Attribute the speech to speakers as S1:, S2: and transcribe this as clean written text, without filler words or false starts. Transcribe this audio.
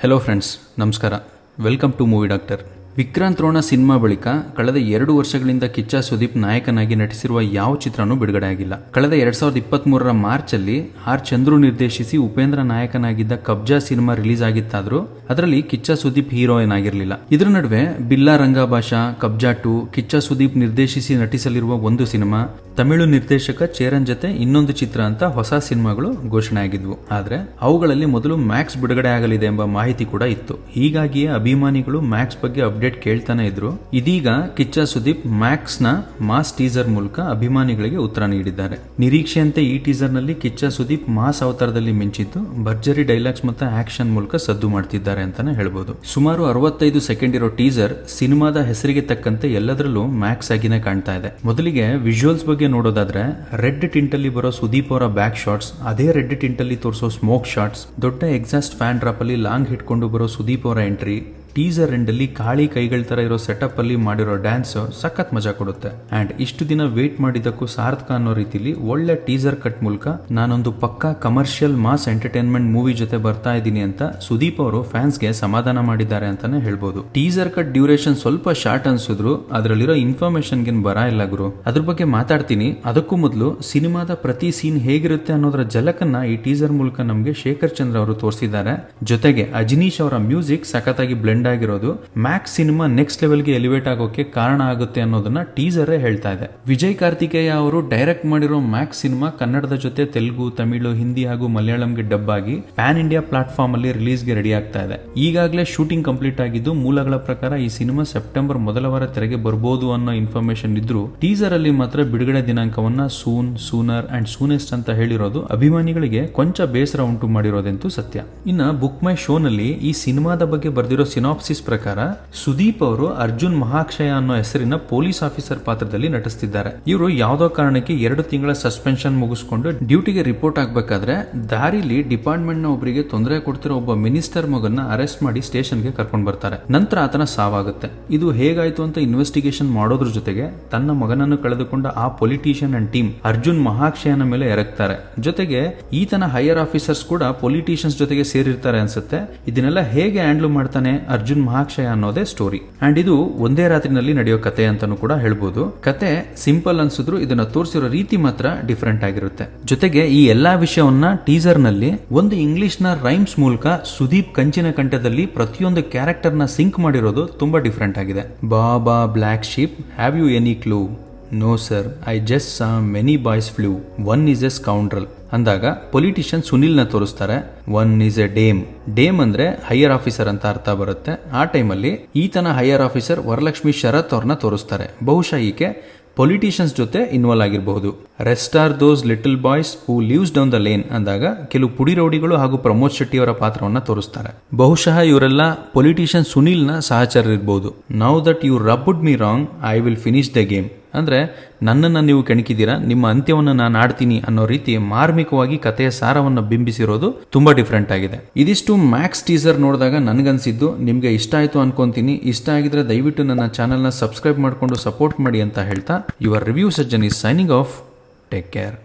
S1: Hello friends, ನಮಸ್ಕಾರ. Welcome to movie doctor. Vikrant Rona cinema ಬಳಿಕ ಕಳೆದ 2 ವರ್ಷಗಳಿಂದ ಕಿಚ್ಚ ಸುದೀಪ್ ನಾಯಕನಾಗಿ ನಟಿಸಿರುವ ಯಾವ ಚಿತ್ರನೂ ಬಿಡುಗಡೆ ಆಗಿಲ್ಲ. ಕಳೆದ 2023ರ ಮಾರ್ಚ್ ಅಲ್ಲಿ ಆರ್ ಚಂದ್ರು ನಿರ್ದೇಶಿಸಿ ಉಪೇಂದ್ರ ನಾಯಕನಾಗಿದ್ದ ಕಬ್ಜಾ ಸಿನಿಮಾ ರಿಲೀಸ್ ಆಗಿತ್ತಾದ್ರೂ ಅದರಲ್ಲಿ ಕಿಚ್ಚ ಸುದೀಪ್ ಹೀರೋಯಿನ್ ಆಗಿರಲಿಲ್ಲ. ಇದರ ನಡುವೆ ಬಿಲ್ಲಾ ರಂಗ ಭಾಷಾ, ಕಬ್ಜಾ 2, ಕಿಚ್ಚ ಸುದೀಪ್ ನಿರ್ದೇಶಿಸಿ ನಟಿಸಲಿರುವ ಒಂದು ಸಿನಿಮಾ, ತಮಿಳು ನಿರ್ದೇಶಕ ಚೇರನ್ ಜೊತೆ ಇನ್ನೊಂದು ಚಿತ್ರ ಅಂತ ಹೊಸ ಸಿನಿಮಾಗಳು ಘೋಷಣೆ ಆಗಿದ್ವು. ಆದ್ರೆ ಅವುಗಳಲ್ಲಿ ಮೊದಲು ಮ್ಯಾಕ್ಸ್ ಬಿಡುಗಡೆ ಆಗಲಿದೆ ಎಂಬ ಮಾಹಿತಿ ಕೂಡ ಇತ್ತು. ಹೀಗಾಗಿಯೇ ಅಭಿಮಾನಿಗಳು ಮ್ಯಾಕ್ಸ್ ಬಗ್ಗೆ ಅಪ್ಡೇಟ್ ಕೇಳ್ತಾನೆ ಇದ್ರು. ಇದೀಗ ಕಿಚ್ಚ ಸುದೀಪ್ ಮ್ಯಾಕ್ಸ್ ನ ಮಾಸ್ ಟೀಸರ್ ಮೂಲಕ ಅಭಿಮಾನಿಗಳಿಗೆ ಉತ್ತರ ನೀಡಿದ್ದಾರೆ. ನಿರೀಕ್ಷೆಯಂತೆ ಈ ಟೀಸರ್ ನಲ್ಲಿ ಕಿಚ್ಚ ಸುದೀಪ್ ಮಾಸ್ ಅವತಾರದಲ್ಲಿ ಮಿಂಚಿದ್ದು ಭರ್ಜರಿ ಡೈಲಾಗ್ಸ್ ಮತ್ತು ಆಕ್ಷನ್ ಮೂಲಕ ಸದ್ದು ಮಾಡ್ತಿದ್ದಾರೆ ಅಂತಾನೆ ಹೇಳ್ಬೋದು. ಸುಮಾರು 65 ಸೆಕೆಂಡ್ ಇರೋ ಟೀಸರ್ ಸಿನಿಮಾದ ಹೆಸರಿಗೆ ತಕ್ಕಂತೆ ಎಲ್ಲದರಲ್ಲೂ ಮ್ಯಾಕ್ಸ್ ಆಗಿನೇ ಕಾಣ್ತಾ ಇದೆ. ಮೊದಲಿಗೆ ವಿಜುವಲ್ಸ್ ಬಗ್ಗೆ ನೋಡೋದಾದ್ರೆ, ರೆಡ್ ಟಿಂಟ್ ಅಲ್ಲಿ ಬರೋ ಸುದೀಪ್ ಅವರ ಬ್ಯಾಕ್ ಶಾಟ್ಸ್, ಅದೇ ರೆಡ್ ಟಿಂಟ್ ಅಲ್ಲಿ ತೋರಿಸೋ ಸ್ಮೋಕ್ ಶಾಟ್ಸ್, ದೊಡ್ಡ ಎಕ್ಸಾಸ್ಟ್ ಫ್ಯಾನ್ ಡ್ರಾಪ್ ಅಲ್ಲಿ ಲಾಂಗ್ ಹಿಡ್ಕೊಂಡು ಬರೋ ಸುದೀಪ್ ಅವರ ಎಂಟ್ರಿ, ಟೀಸರ್ ಎಂಡ್ ಅಲ್ಲಿ ಕಾಳಿ ಕೈಗಳ ತರ ಇರೋ ಸೆಟಪ್ ಅಲ್ಲಿ ಮಾಡಿರೋ ಡ್ಯಾನ್ಸ್ ಸಖತ್ ಮಜಾ ಕೊಡುತ್ತೆ. ಅಂಡ್ ಇಷ್ಟು ದಿನ ವೇಟ್ ಮಾಡಿದ್ದಕ್ಕೂ ಸಾರ್ಥಕ ಅನ್ನೋ ರೀತಿಲಿ ಒಳ್ಳೆ ಟೀಸರ್ ಕಟ್ ಮೂಲಕ ನಾನೊಂದು ಪಕ್ಕಾ ಕಮರ್ಷಿಯಲ್ ಮಾಸ್ ಎಂಟರ್ಟೈನ್ಮೆಂಟ್ ಮೂವಿ ಜೊತೆ ಬರ್ತಾ ಇದ್ದೀನಿ ಅಂತ ಸುದೀಪ್ ಅವರು ಫ್ಯಾನ್ಸ್ ಗೆ ಸಮಾಧಾನ ಮಾಡಿದ್ದಾರೆ ಅಂತಾನೆ ಹೇಳ್ಬೋದು. ಟೀಸರ್ ಕಟ್ ಡ್ಯೂರೇಷನ್ ಸ್ವಲ್ಪ ಶಾರ್ಟ್ ಅನ್ಸಿದ್ರು ಅದರಲ್ಲಿರೋ ಇನ್ಫಾರ್ಮೇಶನ್ ಗೆ ಬರ ಇಲ್ಲ ಗುರು. ಅದ್ರ ಬಗ್ಗೆ ಮಾತಾಡ್ತೀನಿ. ಅದಕ್ಕೂ ಮೊದಲು ಸಿನಿಮಾದ ಪ್ರತಿ ಸೀನ್ ಹೇಗಿರುತ್ತೆ ಅನ್ನೋದರ ಝಲಕನ್ನ ಈ ಟೀಸರ್ ಮೂಲಕ ನಮ್ಗೆ ಶೇಖರ್ ಚಂದ್ರ ಅವರು ತೋರಿಸಿದ್ದಾರೆ. ಜೊತೆಗೆ ಅಜನೀಶ್ ಅವರ ಮ್ಯೂಸಿಕ್ ಸಖತ್ತಾಗಿ ಬ್ಲೆಂಡ್ ಆಗಿರೋದು ಮ್ಯಾಕ್ಸ್ ಸಿನಿಮಾ ನೆಕ್ಸ್ಟ್ ಲೆವೆಲ್ ಗೆ ಎಲಿವೇಟ್ ಆಗೋಕೆ ಕಾರಣ ಆಗುತ್ತೆ ಅನ್ನೋದನ್ನ ಟೀಸರ್ ಹೇಳ್ತಾ ಇದೆ. ವಿಜಯ್ ಕಾರ್ತಿಕೇಯ ಅವರು ಡೈರೆಕ್ಟ್ ಮಾಡಿರೋ ಮ್ಯಾಕ್ಸ್ ಸಿನಿಮಾ ಕನ್ನಡದ ಜೊತೆ ತೆಲುಗು, ತಮಿಳು, ಹಿಂದಿ ಹಾಗೂ ಮಲಯಾಳಂಗೆ ಡಬ್ ಆಗಿ ಪ್ಯಾನ್ ಇಂಡಿಯಾ ಪ್ಲಾಟ್ಫಾರ್ಮ್ ಅಲ್ಲಿ ರಿಲೀಸ್ ಗೆ ರೆಡಿ ಆಗ್ತಾ ಇದೆ. ಈಗಾಗಲೇ ಶೂಟಿಂಗ್ ಕಂಪ್ಲೀಟ್ ಆಗಿದ್ದು ಮೂಲಗಳ ಪ್ರಕಾರ ಈ ಸಿನಿಮಾ ಸೆಪ್ಟೆಂಬರ್ ಮೊದಲ ವಾರ ತೆರೆಗೆ ಬರಬಹುದು ಅನ್ನೋ ಇನ್ಫಾರ್ಮೇಶನ್ ಇದ್ರು ಟೀಸರ್ ಅಲ್ಲಿ ಮಾತ್ರ ಬಿಡುಗಡೆ ದಿನಾಂಕವನ್ನ ಸೂನ್, ಸೂನರ್ ಅಂಡ್ ಸೂನೆಸ್ಟ್ ಅಂತ ಹೇಳಿರೋದು ಅಭಿಮಾನಿಗಳಿಗೆ ಕೊಂಚ ಬೇಸರ ಉಂಟು ಮಾಡಿರೋದಂತೂ ಸತ್ಯ. ಇನ್ನ ಬುಕ್ ಮೈ ಶೋ ನಲ್ಲಿ ಈ ಸಿನಿಮಾದ ಬಗ್ಗೆ ಬರೆದಿರೋ ಸಿನಾಪ್ಸಿಸ್ ಪ್ರಕಾರ ಸುದೀಪ್ ಅವರು ಅರ್ಜುನ್ ಮಹಾಕ್ಷಯ ಅನ್ನೋ ಹೆಸರಿನ ಪೊಲೀಸ್ ಆಫೀಸರ್ ಪಾತ್ರದಲ್ಲಿ ನಟಿಸ್ತಿದ್ದಾರೆ. ಇವರು ಯಾವ್ದೋ ಕಾರಣಕ್ಕೆ 2 ತಿಂಗಳ ಸಸ್ಪೆನ್ಷನ್ ಮುಗಿಸ್ಕೊಂಡು ಡ್ಯೂಟಿಗೆ ರಿಪೋರ್ಟ್ ಆಗ್ಬೇಕಾದ್ರೆ ದಾರಿಲಿ ಡಿಪಾರ್ಟ್ಮೆಂಟ್ ನ ಒಬ್ಬರಿಗೆ ತೊಂದರೆ ಕೊಡ್ತಿರೋ ಒಬ್ಬ ಮಿನಿಸ್ಟರ್ ಮಗನ್ನ ಅರೆಸ್ಟ್ ಮಾಡಿ ಸ್ಟೇಷನ್ಗೆ ಕರ್ಕೊಂಡು ಬರ್ತಾರೆ. ನಂತರ ಆತನ ಸಾವಾಗುತ್ತೆ. ಇದು ಹೇಗಾಯ್ತು ಅಂತ ಇನ್ವೆಸ್ಟಿಗೇಷನ್ ಮಾಡೋದ್ರ ಜೊತೆಗೆ ತನ್ನ ಮಗನನ್ನು ಕಳೆದುಕೊಂಡ ಆ ಪೊಲಿಟಿಷಿಯನ್ ಅಂಡ್ ಟೀಮ್ ಅರ್ಜುನ್ ಮಹಾಕ್ಷಯನ ಮೇಲೆ ಎರಗ್ತಾರೆ. ಜೊತೆಗೆ ಈತನ ಹೈಯರ್ ಆಫೀಸರ್ಸ್ ಕೂಡ ಪೊಲಿಟಿಷಿಯನ್ಸ್ ಜೊತೆಗೆ ಸೇರಿರ್ತಾರೆ ಅನ್ಸುತ್ತೆ. ಇದನ್ನೆಲ್ಲ ಹೇಗೆ ಹ್ಯಾಂಡಲ್ ಮಾಡ್ತಾನೆ ಅರ್ಜುನ್ ಮಹಾಕ್ಷಯ ಅನ್ನೋದೇ ಸ್ಟೋರಿ. ಅಂಡ್ ಇದು ಒಂದೇ ರಾತ್ರಿನಲ್ಲಿ ನಡೆಯೋ ಕತೆ ಅಂತಾನು ಕೂಡ ಹೇಳ್ಬೋದು. ಕತೆ ಸಿಂಪಲ್ ಅನ್ಸಿದ್ರು ಇದನ್ನ ತೋರಿಸಿರೋ ರೀತಿ ಮಾತ್ರ ಡಿಫರೆಂಟ್ ಆಗಿರುತ್ತೆ. ಜೊತೆಗೆ ಈ ಎಲ್ಲಾ ವಿಷಯವನ್ನ ಟೀಸರ್ ನಲ್ಲಿ ಒಂದು ಇಂಗ್ಲಿಷ್ ನ ರೈಮ್ಸ್ ಮೂಲಕ ಸುದೀಪ್ ಕಂಚಿನ ಕಂಠದಲ್ಲಿ ಪ್ರತಿಯೊಂದು ಕ್ಯಾರೆಕ್ಟರ್ ನ ಸಿಂಕ್ ಮಾಡಿರೋದು ತುಂಬಾ ಡಿಫರೆಂಟ್ ಆಗಿದೆ. Baa baa black sheep, have you any clue? No sir, I just saw many boys flew, one is a scoundrel ಅಂದಾಗ ಪೊಲಿಟಿಷಿಯನ್ ಸುನಿಲ್ ನ ತೋರಿಸ್ತಾರೆ. One is a dame. Dame ಅಂದ್ರೆ ಹೈಯರ್ ಆಫೀಸರ್ ಅಂತ ಅರ್ಥ ಬರುತ್ತೆ. ಆ ಟೈಮಲ್ಲಿ ಈತನ ಹೈಯರ್ ಆಫೀಸರ್ ವರಲಕ್ಷ್ಮಿ ಶರತ್ ಅವ್ರನ್ನ ತೋರಿಸ್ತಾರೆ. ಬಹುಶಃ ಈಕೆ ಪೊಲಿಟಿಷಿಯನ್ಸ್ ಜೊತೆ ಇನ್ವಾಲ್ವ್ ಆಗಿರಬಹುದು. Rest are those little boys who leaves down the lane ಅಂದಾಗ ಕೆಲವು ಪುಡಿ ರೌಡಿಗಳು ಹಾಗೂ ಪ್ರಮೋದ್ ಶೆಟ್ಟಿ ಅವರ ಪಾತ್ರವನ್ನ ತೋರಿಸ್ತಾರೆ. ಬಹುಶಃ ಇವರೆಲ್ಲ ಪೊಲಿಟಿಷಿಯನ್ ಸುನಿಲ್ ನ ಸಹಚರರಿರಬಹುದು. Now that you rubbed me wrong, I will finish the game ಅಂದ್ರೆ ನನ್ನನ್ನು ನೀವು ಕೆಣಕಿದ್ದೀರಾ, ನಿಮ್ಮ ಅಂತ್ಯವನ್ನು ನಾನು ಆಡ್ತೀನಿ ಅನ್ನೋ ರೀತಿ ಮಾರ್ಮಿಕವಾಗಿ ಕಥೆಯ ಸಾರವನ್ನು ಬಿಂಬಿಸಿರೋದು ತುಂಬಾ ಡಿಫರೆಂಟ್ ಆಗಿದೆ. ಇದಿಷ್ಟು ಮ್ಯಾಕ್ಸ್ ಟೀಸರ್ ನೋಡಿದಾಗ ನನಗನ್ಸಿದ್ದು. ನಿಮ್ಗೆ ಇಷ್ಟ ಆಯ್ತು ಅನ್ಕೊಂತೀನಿ. ಇಷ್ಟ ಆಗಿದ್ರೆ ದಯವಿಟ್ಟು ನನ್ನ ಚಾನೆಲ್ನ ಸಬ್ಸ್ಕ್ರೈಬ್ ಮಾಡಿಕೊಂಡು ಸಪೋರ್ಟ್ ಮಾಡಿ ಅಂತ ಹೇಳ್ತಾ your review Sajjan is signing off. Take care.